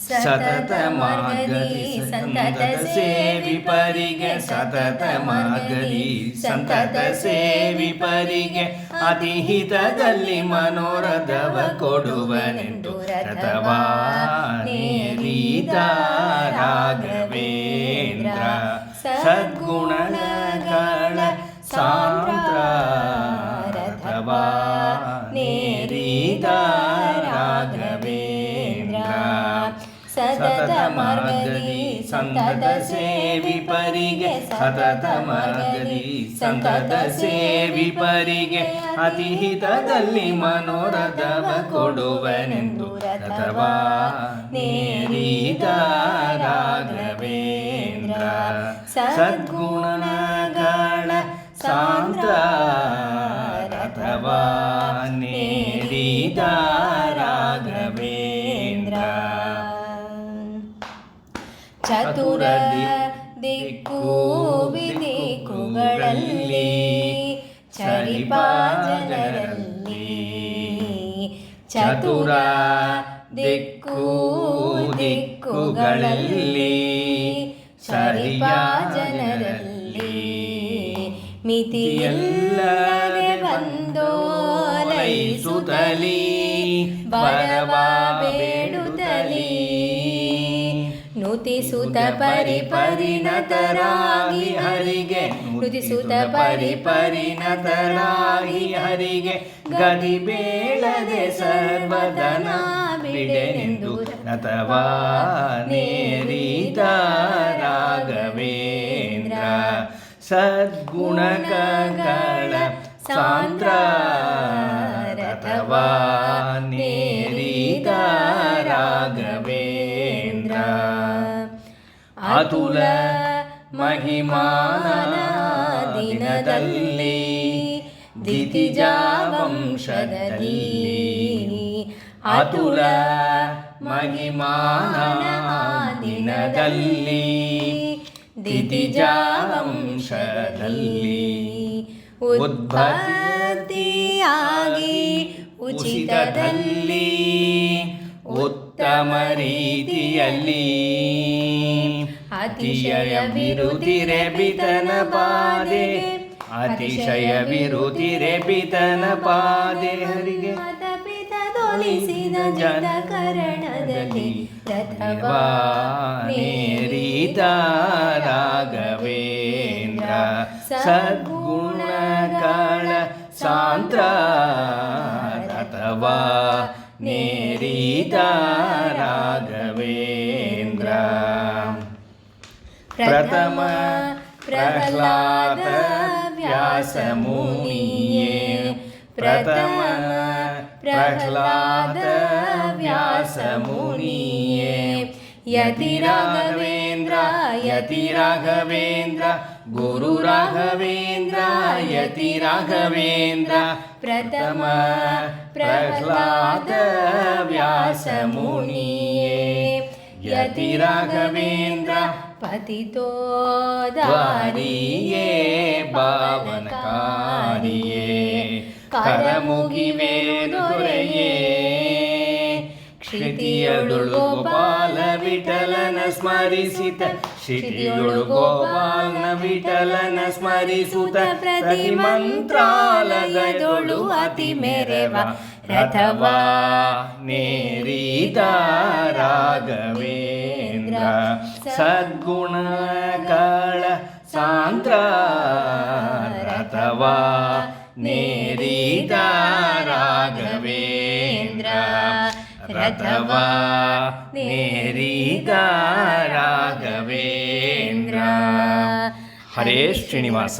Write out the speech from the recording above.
ಸತತ ಮಾರ್ಗದಿ ಸಂತತ ಸೇವಿಪರಿಗೆ ಸತತ ಮಾರ್ಗದಿ ಸಂತತ ಸೇವಿಪರಿಗೆ ಅತಿಹಿತದಲ್ಲಿ ಮನೋರಥವ ಕೊಡುವನೆಂದು ರಥವಾ ನೇರಿದ ರಾಘವೇಂದ್ರ ಸದ್ಗುಣಗಳ ಸಾಂದ್ರ ರಥವಾ ನೇರಿದ ರಾಘವೇಂದ್ರ ಸತತ ಮಾರ್ಗದಿ ಸಂತತ ಸೇವಿಪರಿಗೆ ಸತತ ಮಾರ್ಗದಿ ಸಂತತ ಸೇವಿಪರಿಗೆ ಅತಿಹಿತದಲ್ಲಿ ಮನೋರಥವ ಕೊಡುವನೆಂದು ರಥವಾ ನೇರಿದ ರಾಘವೇಂದ್ರ ಸದ್ಗುಣಗಳ ಸಾಂದ್ರ ರಥವಾ ನೇರಿದ ರಾಘವೇಂದ್ರ ಚತುರ ದಿಕ್ಕು ವಿದಿಕ್ಕುಗಳಲ್ಲಿ ಚರಿಪ ಜನರಲ್ಲಿ ಚತುರ ದಿಕ್ಕು ದಿಕ್ಕುಗಳಲ್ಲಿ ಚರಿಪ ಜನರಲ್ಲಿ ಮಿತಿಯಿಲ್ಲದೆ ಬಂದೋಲೈಸುತ್ತಲೀ ಬರವ ಬೇಡುತ್ತಲೀ ನುತಿಸುತ ಪರಿಪರಿಣತರಾಗಿ ಹರಿಗೆ ನುತಿಸುತ ಪರಿಪರಿಣತರಾಗಿ ಹರಿಗೆ ಗದಿ ಬೇಳದೆ ಸರ್ವದನ ಬಿಡೆನೆಂದು ರಥವಾ ನೇರಿದ ರಾಘವೇಂದ್ರ ಸದ್ಗುಣಗಳ ಸಾಂದ್ರ ರಥವಾ ನೇರಿದ ರಾಘವೇಂದ್ರ ಅತುಲ ಮಹಿಮಾನ ದಿನದಲ್ಲಿ ದಿತಿಜ ವಂಶದಲ್ಲಿ ಅತುಲ ಮಹಿಮಾನ ದಿನದಲ್ಲಿ ದಿತಿಜ ವಂಶದಲ್ಲಿ ಉದ್ಭತ್ತಿಯಾಗಿ ಉಚಿತದಲ್ಲಿ ಉತ್ತಮ ರೀತಿಯಲ್ಲಿ ಅತಿಶಯ ವಿರುತಿರೆ ಬಿತನ ಪಾದೆ ಅತಿಶಯ ವಿರುತಿರೆ ಬಿತನ ಪಾದೆ ಹರಿಗೆ ಮತಪಿತದೊಲಿಸಿದ ಜನಕರಣದಲ್ಲಿ ರಥವಾ ನೇರಿದ ರಾಘವೇಂದ್ರ ಸದ್ಗುಣಗಳ ಸಾಂದ್ರ ರಥವಾ ನೇರಿದ ರಾಘವೇಂದ್ರ ಪ್ರಥಮ ಪ್ರಹ್ಲಾದ ವ್ಯಾಸ ಮುನಿಯೇ ಪ್ರಥಮ ಪ್ರಹ್ಲಾದ ವ್ಯಾಸ ಮುನಿಯೇ ಯತಿ ರಾಘವೇಂದ್ರ ಯತಿ ರಾಘವೇಂದ್ರ ಗುರು ರಾಘವೇಂದ್ರ ಯತಿ ರಾಘವೇಂದ್ರ ಪ್ರಥಮ ಪ್ರಹ್ಲಾದ ವ್ಯಾಸ ಮುನಿಯೇ ಯತಿ ರಾಘವೇಂದ್ರ ಪತಿತೋದಾರಿಯೇ ಭಾವನಕಾರಿಯೇ ಕರಮುಗಿವೇನು ದೊರೆಯೇ ಕ್ಷಿತಿಯಳು ಗೋಪಾಲ ವಿಠಲನ ಸ್ಮರಿಸಿತ ಕ್ಷಿತಿಯಳು ಗೋಪಾಲನ ವಿಠಲನ ಸ್ಮರಿಸುತ್ತ ಪ್ರತಿ ಮಂತ್ರಾಲಯದೊಳು ಅತಿ ಮೆರೆವ ರಥವಾ ನೇರಿದ ರಾಘವೇಂದ್ರ ಸದ್ಗುಣಗಳ ಸಾಂದ್ರ ರಥವಾ ನೇರಿದ ರಾಘವೇಂದ್ರ ರಥವಾ ನೇರಿದ ರಾಘವೇಂದ್ರ. ಹರೇ ಶ್ರೀನಿವಾಸ.